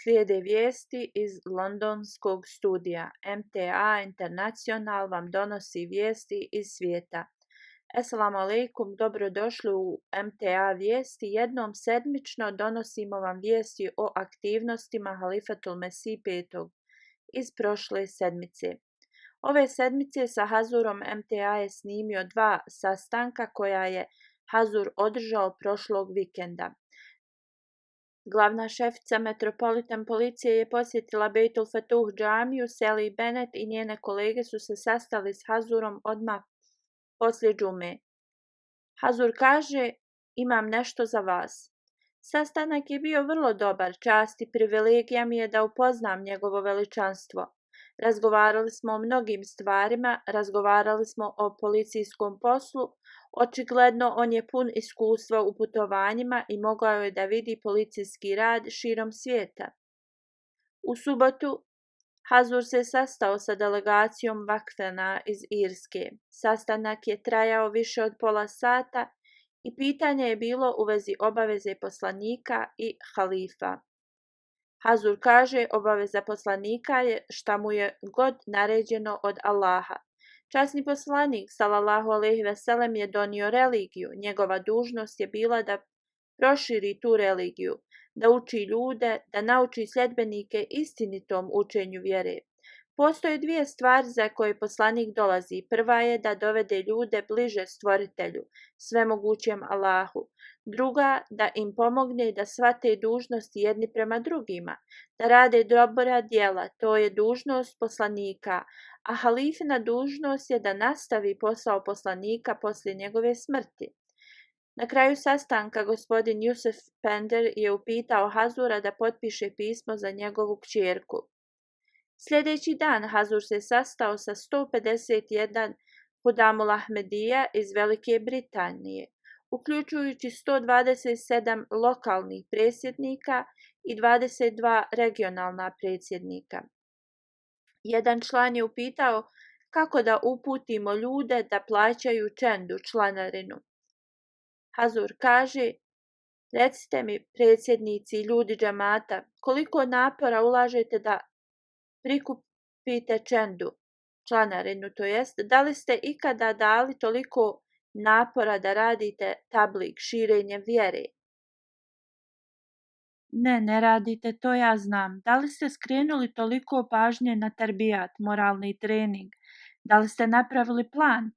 Slijede vijesti iz londonskog studija. MTA International vam donosi vijesti iz svijeta. Assalamu alaikum, dobrodošli u MTA vijesti. Jednom sedmično donosimo vam vijesti o aktivnostima Halifatul Mesih V iz prošle sedmice. Ove sedmice sa Hazurom MTA je snimio 2 sastanka koja je Hazur održao prošlog vikenda. Glavna šefica Metropolitan policije je posjetila Bejtul Fatuh džamiju. Sally Bennett i njene kolege su se sastali s Hazurom odmah poslije džume. Hazur kaže: imam nešto za vas. Sastanak je bio vrlo dobar, čast i privilegija mi je da upoznam njegovo veličanstvo. Razgovarali smo o mnogim stvarima, razgovarali smo o policijskom poslu. Očigledno on je pun iskustva u putovanjima i mogao je da vidi policijski rad širom svijeta. U subotu Hazur se sastao sa delegacijom Vakfena iz Irske. Sastanak je trajao više od pola sata i pitanje je bilo u vezi obaveze poslanika i halifa. Hazur kaže: obaveza poslanika je šta mu je god naređeno od Allaha. Časni poslanik sallallahu alejhi ve sellem je donio religiju. Njegova dužnost je bila da proširi tu religiju, da uči ljude, da nauči sljedbenike istinitom učenju vjere. Postoje 2 stvari za koje poslanik dolazi. Prva je da dovede ljude bliže stvoritelju, svemogućem Allahu. Druga, da im pomogne da shvate dužnosti jedni prema drugima, da rade dobra djela, to je dužnost poslanika, a halifina dužnost je da nastavi posao poslanika poslije njegove smrti. Na kraju sastanka gospodin Yusuf Pender je upitao Hazura da potpiše pismo za njegovu kćerku. Sljedeći dan Hazur se sastao sa 151 Hudamul Ahmedija iz Velike Britanije, uključujući 127 lokalnih predsjednika i 22 regionalna predsjednika. Jedan član je upitao kako da uputimo ljude da plaćaju čendu, članarinu. Hazur kaže: recite mi, predsjednici i ljudi džamata, koliko napora ulažete da prikupite čendu, članarinu, to jest, da li ste ikada dali toliko napora da radite tablik, širenje vjere? Ne radite, to ja znam. Da li ste skrenuli toliko pažnje na terbijat, moralni trening? Da li ste napravili plan?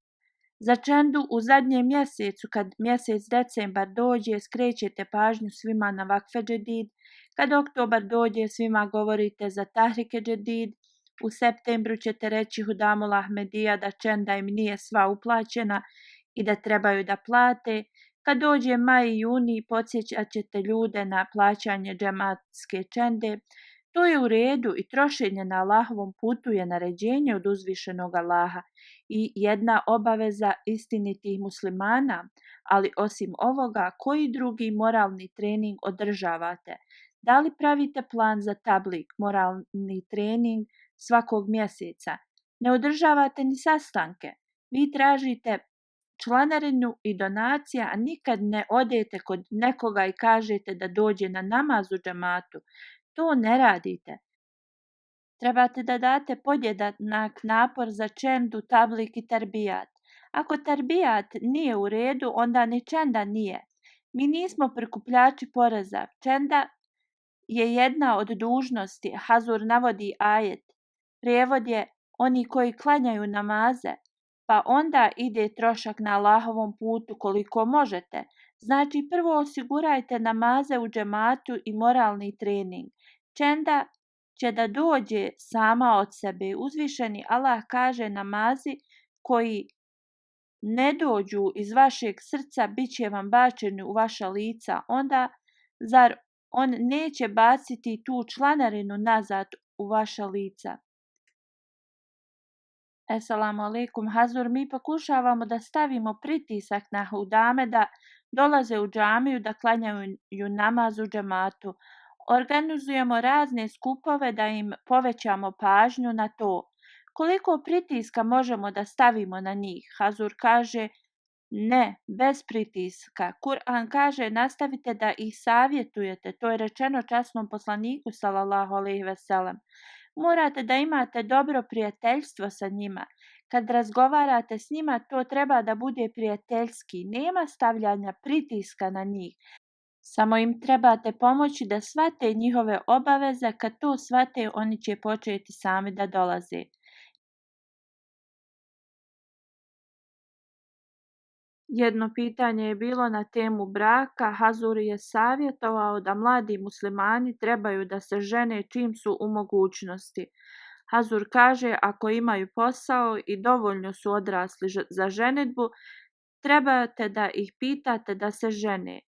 Za čendu u zadnjem mjesecu, kad mjesec decembar dođe, skrećete pažnju svima na Vakfe Džedid. Kad oktobar dođe, svima govorite za Tahrike Džedid. U septembru ćete reći Hudamul Ahmedija da čenda im nije sva uplaćena i da trebaju da plate. Kad dođe maj i juni, podsjećat ćete ljude na plaćanje džematske čende. To je u redu i trošenje na Allahovom putu je naređenje od uzvišenog Allaha i jedna obaveza istinitih muslimana, ali osim ovoga, koji drugi moralni trening održavate? Da li pravite plan za tablik, moralni trening svakog mjeseca? Ne održavate ni sastanke. Vi tražite članarinu i donacija, a nikad ne odete kod nekoga i kažete da dođe na namaz u džamatu. To ne radite. Trebate da date podjednak napor za čendu, tablik i terbijat. Ako terbijat nije u redu, onda ni čenda nije. Mi nismo prikupljači poreza. Čenda je jedna od dužnosti. Hazur navodi ajet. Prijevod je: oni koji klanjaju namaze, pa onda ide trošak na Allahovom putu koliko možete. Znači, prvo osigurajte namaze u džematu i moralni trening. Čenda će da dođe sama od sebe. Uzvišeni Allah kaže: namazi koji ne dođu iz vašeg srca bit će vam bačeni u vaša lica. Onda, zar on neće baciti tu članarinu nazad u vaša lica? Assalamu alaikum, Hazur, mi pokušavamo da stavimo pritisak na hudame da dolaze u džamiju da klanjaju namaz u džamatu. Organizujemo razne skupove da im povećamo pažnju na to. Koliko pritiska možemo da stavimo na njih? Hazur kaže: Ne, bez pritiska. Kur'an kaže nastavite da ih savjetujete. To je rečeno časnom poslaniku sallallahu alejhi ve sellem. Morate da imate dobro prijateljstvo sa njima. Kad razgovarate s njima, to treba da bude prijateljski. Nema stavljanja pritiska na njih. Samo im trebate pomoći da shvate njihove obaveze. Kad to shvate, oni će početi sami da dolaze. Jedno pitanje je bilo na temu braka. Hazur je savjetovao da mladi muslimani trebaju da se žene čim su u mogućnosti. Hazur kaže, ako imaju posao i dovoljno su odrasli za ženidbu, trebate da ih pitate da se žene.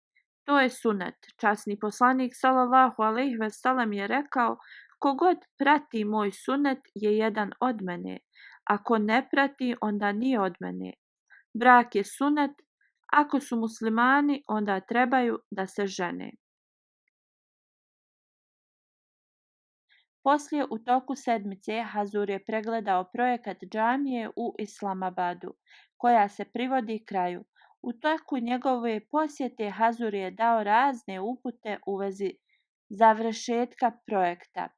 To je sunet. Časni poslanik sallallahu alejhi ve sellem je rekao, kogod prati moj sunet je jedan od mene. Ako ne prati, onda nije od mene. Brak je sunet. Ako su muslimani, onda trebaju da se žene. Poslije u toku sedmice Hazur je pregledao projekat džamije u Islamabadu, koja se privodi kraju. U toku njegove posjete Hazur je dao razne upute u vezi završetka projekta.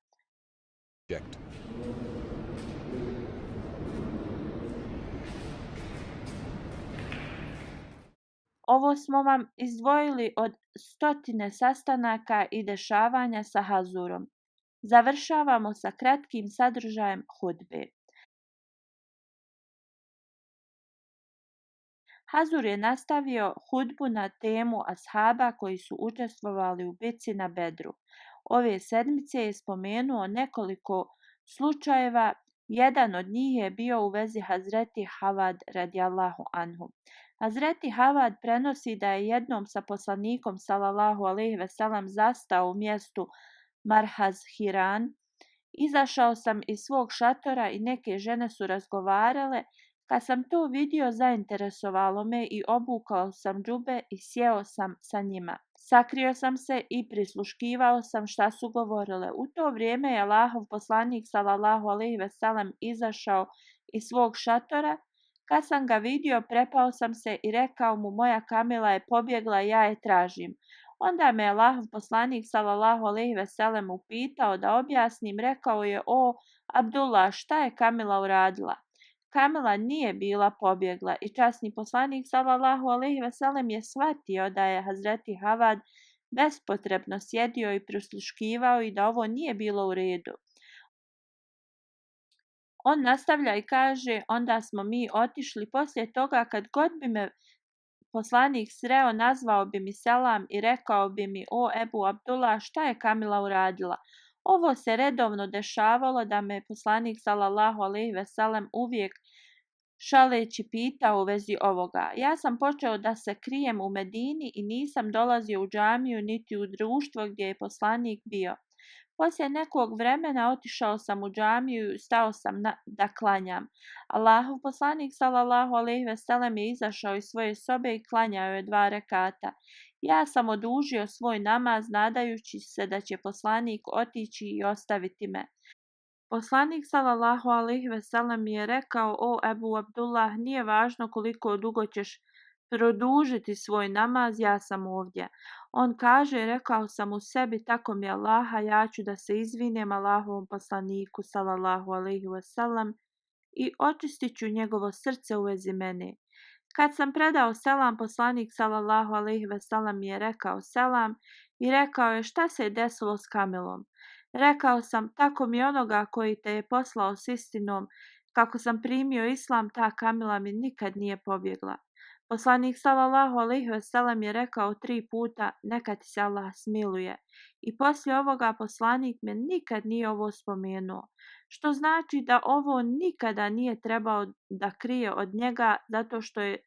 Ovo smo vam izdvojili od stotine sastanaka i dešavanja sa Hazurom. Završavamo sa kratkim sadržajem hudbe. Hazur je nastavio hudbu na temu ashaba koji su učestvovali u bitci na Bedru. Ove sedmice je spomenuo nekoliko slučajeva. Jedan od njih je bio u vezi Hazreti Havad radijallahu anhu. Hazreti Havad prenosi da je jednom sa poslanikom sallallahu alejhi ve sellem zastao u mjestu Marhaz Hiran. Izašao sam iz svog šatora i neke žene su razgovarale. Kad sam to vidio, zainteresovalo me i obukao sam džube i sjeo sam sa njima. Sakrio sam se i prisluškivao sam šta su govorile. U to vrijeme je Allahov poslanik sallallahu alejhi ve sellem izašao iz svog šatora. Kad sam ga vidio, prepao sam se i rekao mu, moja kamila je pobjegla, ja je tražim. Onda me Allahov poslanik sallallahu alejhi ve sellem upitao da objasnim. Rekao je, o Abdullah, šta je kamila uradila? Kamila nije bila pobjegla i časni poslanik sallallahu alejhi ve sellem je shvatio da je Hazreti Havad bespotrebno sjedio i prisluškivao i da ovo nije bilo u redu. On nastavlja i kaže, onda smo mi otišli. Poslije toga, kad god bi me poslanik sreo, nazvao bi mi selam i rekao bi mi, o Ebu Abdullah, šta je kamila uradila? Ovo se redovno dešavalo da me poslanik sallallahu alejhi ve sellem uvijek šaleći pitao u vezi ovoga. Ja sam počeo da se krijem u Medini i nisam dolazio u džamiju niti u društvo gdje je poslanik bio. Poslije nekog vremena otišao sam u džamiju i stao sam da klanjam. Allahov poslanik sallallahu alejhi ve sellem je izašao iz svoje sobe i klanjao je 2 rekata. Ja sam odužio svoj namaz nadajući se da će poslanik otići i ostaviti me. Poslanik sallallahu alejhi ve sellem je rekao, o Ebu Abdullah, nije važno koliko dugo ćeš produžiti svoj namaz, ja sam ovdje. On kaže, rekao sam u sebi, tako mi Allaha, ja ću da se izvinem Allahovom poslaniku sallallahu alejhi ve sellem i očistit ću njegovo srce u vezi mene. Kad sam predao selam, poslanik sallallahu alejhi ve sellem je rekao selam i rekao je, šta se je desilo s kamilom? Rekao sam, tako mi onoga koji te je poslao s istinom, kako sam primio islam, ta kamila mi nikad nije pobjegla. Poslanik sallallahu alejhi ve sellem je rekao 3 puta, neka ti se Allah smiluje. I poslije ovoga poslanik me nikad nije ovo spomenuo. Što znači da ovo nikada nije trebao da krije od njega zato što je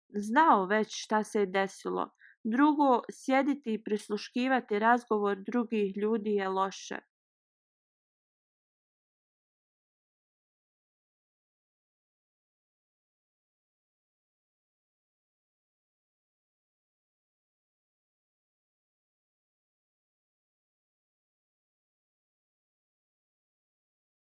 znao već šta se je desilo. Drugo, sjediti i prisluškivati razgovor drugih ljudi je loše.